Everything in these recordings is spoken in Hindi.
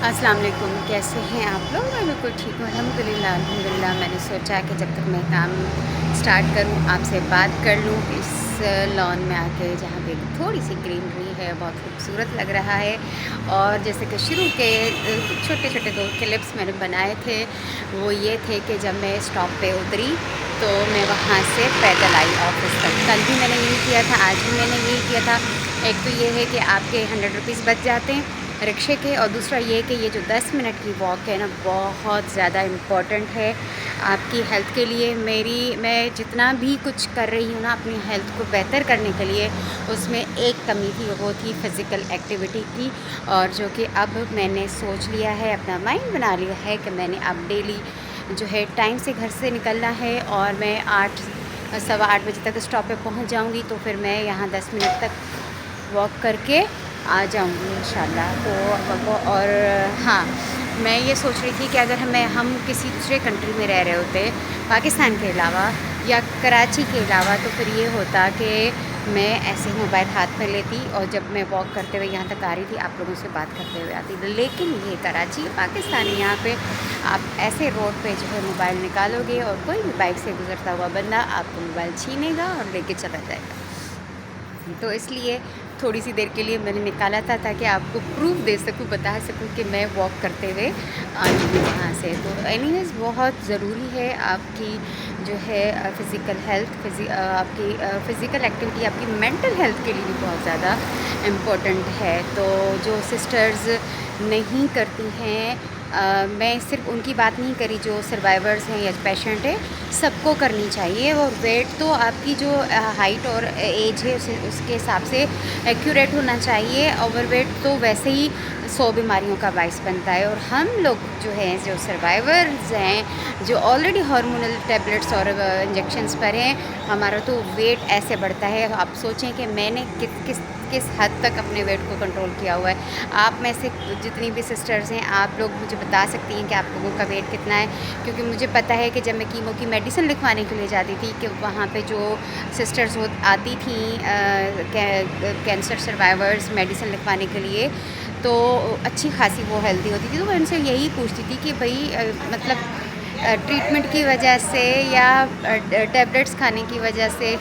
अस्सलाम वालेकुम, कैसे हैं आप लोग? मैं बिल्कुल ठीक हूँ अल्हम्दुलिल्लाह अल्हम्दुलिल्लाह। मैंने सोचा कि जब तक मैं काम स्टार्ट करूँ आपसे बात कर लूँ इस लॉन में आके, जहाँ पे थोड़ी-सी ग्रीनरी है, बहुत खूबसूरत लग रहा है। और जैसे कि शुरू के छोटे-छोटे 2 क्लिप्स मैंने बनाए थे, वो ये थे कि जब मैं स्टॉप पे उतरी तो मैं वहाँ से पैदल आई ऑफ़िस तक। कल भी मैंने यही किया था, आज भी मैंने यही किया था। एक तो ये है कि आपके 100 रुपीज़ बच जाते हैं रिक्शे के, और दूसरा ये कि ये जो 10 मिनट की वॉक है ना, बहुत ज़्यादा इम्पॉर्टेंट है आपकी हेल्थ के लिए। मैं जितना भी कुछ कर रही हूँ ना अपनी हेल्थ को बेहतर करने के लिए, उसमें एक कमी थी, वो थी फ़िज़िकल एक्टिविटी की। और जो कि अब मैंने सोच लिया है, अपना माइंड बना लिया है कि मैंने अब डेली जो है टाइम से घर से निकलना है, और मैं 8 सवा 8 बजे तक स्टॉप पे पहुँच जाऊँगी। तो फिर मैं यहाँ 10 मिनट तक वॉक करके आ जाऊँगी इंशाल्लाह। तो और हाँ, मैं ये सोच रही थी कि अगर हम किसी दूसरे कंट्री में रह रहे होते, पाकिस्तान के अलावा या कराची के अलावा, तो फिर ये होता कि मैं ऐसे ही मोबाइल हाथ में लेती और जब मैं वॉक करते हुए यहाँ तक आ रही थी, आप लोगों से बात करते हुए आती। लेकिन ये कराची पाकिस्तान है, यहाँ पे आप ऐसे रोड पे जो है मोबाइल निकालोगे और कोई भी बाइक से गुज़रता हुआ बंदा आपको मोबाइल छीनेगा और लेके चला जाएगा। तो इसलिए थोड़ी सी देर के लिए मैंने निकाला था, ताकि आपको प्रूफ़ दे सकूँ, बता सकूँ कि मैं वॉक करते हुए आई हूँ वहाँ से। तो एनीवेज़ बहुत ज़रूरी है आपकी जो है फ़िज़िकल हेल्थ, आपकी फ़िज़िकल एक्टिविटी आपकी मेंटल हेल्थ के लिए भी बहुत ज़्यादा इम्पोर्टेंट है। तो जो सिस्टर्स नहीं करती हैं, मैं सिर्फ उनकी बात नहीं करी, जो सर्वाइवर्स हैं या पेशेंट है, सबको करनी चाहिए। और वेट तो आपकी जो हाइट और एज है उसके हिसाब से एक्यूरेट होना चाहिए। ओवरवेट तो वैसे ही 100 बीमारियों का बायस बनता है। और हम लोग जो हैं, जो सर्वाइवर्स हैं, जो ऑलरेडी हार्मोनल टैबलेट्स और इंजेक्शंस पर हैं, हमारा तो वेट ऐसे बढ़ता है। आप सोचें कि मैंने किस हद तक अपने वेट को कंट्रोल किया हुआ है। आप में से जितनी भी सिस्टर्स हैं, आप लोग मुझे बता सकती हैं कि आप लोगों का वेट कितना है, क्योंकि मुझे पता है कि जब मैं कीमो की मेडिसिन लिखवाने के लिए जाती थी, कि वहाँ पे जो सिस्टर्स आती थी कैंसर सर्वाइवर्स मेडिसिन लिखवाने के लिए, तो अच्छी खासी वो हेल्दी होती थी। तो मैं उनसे यही पूछती थी कि भाई मतलब ट्रीटमेंट की वजह से या टैबलेट्स खाने की वजह से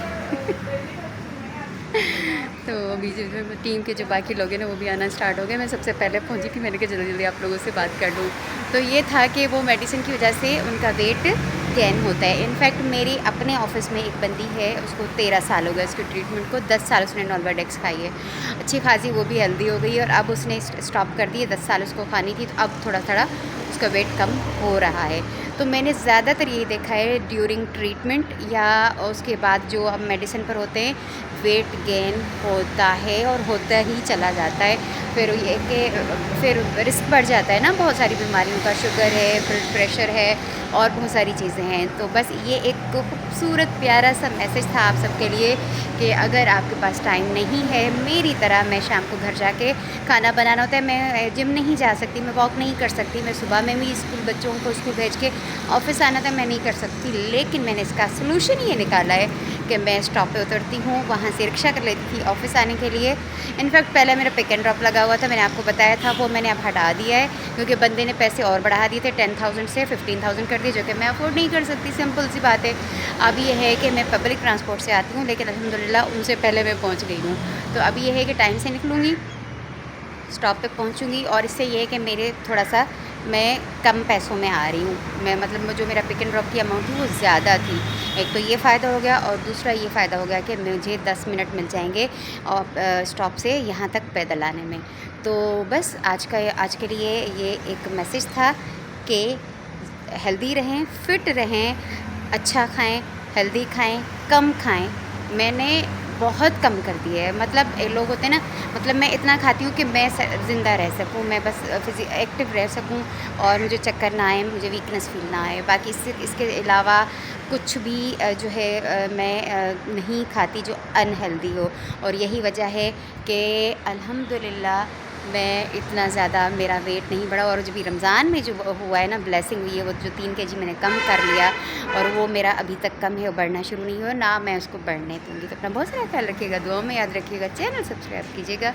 तो अभी जो टीम के जो बाकी लोग हैं ना, वो भी आना स्टार्ट हो गए। मैं सबसे पहले पहुंची थी, मैंने कहा जल्दी जल्दी आप लोगों से बात कर लूँ। तो ये था कि वो मेडिसिन की वजह से उनका वेट गेन होता है। इनफैक्ट मेरी अपने ऑफिस में एक बंदी है, उसको 13 साल हो गए उसकी ट्रीटमेंट को, 10 साल उसने नॉर्वाडेक्स खाई है, अच्छी खासी वो भी हेल्दी हो गई है। और अब उसने स्टॉप कर दी है, 10 साल उसको खानी थी, तो अब थोड़ा थोड़ा उसका वेट कम हो रहा है। तो मैंने ज़्यादातर यही देखा है ड्यूरिंग ट्रीटमेंट या उसके बाद जो अब मेडिसिन पर होते हैं, वेट गेन होता है और होता ही चला जाता है। फिर ये कि फिर रिस्क बढ़ जाता है ना बहुत सारी बीमारियों का, शुगर है, ब्लड प्रेशर है, और बहुत सारी चीज़ें हैं। तो बस ये एक खूबसूरत प्यारा सा मैसेज था आप सबके लिए कि अगर आपके पास टाइम नहीं है, मेरी तरह मैं शाम को घर जाके खाना बनाना होता है, मैं जिम नहीं जा सकती, मैं वॉक नहीं कर सकती, मैं सुबह में भी स्कूल बच्चों को स्कूल भेज के ऑफिस आना था, मैं नहीं कर सकती। लेकिन मैंने इसका सलूशन ये निकाला है कि मैं स्टॉप पे उतरती हूँ, वहाँ से रिक्शा कर लेती थी ऑफिस आने के लिए। इनफैक्ट पहले मेरा पिक एंड ड्रॉप लगा हुआ था, मैंने आपको बताया था, वो मैंने अब हटा दिया है, क्योंकि बंदे ने पैसे और बढ़ा दिए थे, 10,000 से 15,000 कर दिए, जो कि मैं अफोर्ड नहीं कर सकती, सिंपल सी बात है। अब ये है कि मैं पब्लिक ट्रांसपोर्ट से आती हूँ, लेकिन अल्हम्दुलिल्लाह उनसे पहले मैं पहुँच गई हूँ। तो अब ये है कि टाइम से निकलूँगी, स्टॉप पे पहुंचूंगी, और इससे ये है कि मेरे थोड़ा सा मैं कम पैसों में आ रही हूँ। मैं मतलब जो मेरा पिक एंड ड्रॉप की अमाउंट थी वो ज़्यादा थी। एक तो ये फ़ायदा हो गया, और दूसरा ये फ़ायदा हो गया कि मुझे 10 मिनट मिल जाएंगे और स्टॉप से यहाँ तक पैदल आने में। तो बस आज के लिए ये एक मैसेज था कि हेल्दी रहें, फ़िट रहें, अच्छा खाएं, हेल्दी खाएं, कम खाएं। मैंने बहुत कम कर दिया है। मतलब लोग होते हैं ना, मतलब मैं इतना खाती हूँ कि मैं ज़िंदा रह सकूँ, मैं बस एक्टिव रह सकूँ और मुझे चक्कर ना आए, मुझे वीकनेस फील ना आए। बाकी इसके अलावा कुछ भी जो है मैं नहीं खाती जो अनहेल्दी हो। और यही वजह है कि अल्हम्दुलिल्लाह मैं इतना ज़्यादा मेरा वेट नहीं बढ़ा। और जब रमज़ान में जो हुआ है ना, ब्लेसिंग हुई है, वो जो 3 केजी मैंने कम कर लिया, और वो मेरा अभी तक कम है, वो बढ़ना शुरू नहीं हुआ ना, मैं उसको बढ़ने दूँगी। तो अपना बहुत सारा ख्याल रखिएगा, दुआ में याद रखिएगा, चैनल सब्सक्राइब कीजिएगा।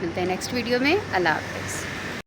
मिलते हैं नेक्स्ट वीडियो में। अल्लाह हाफ़िज़।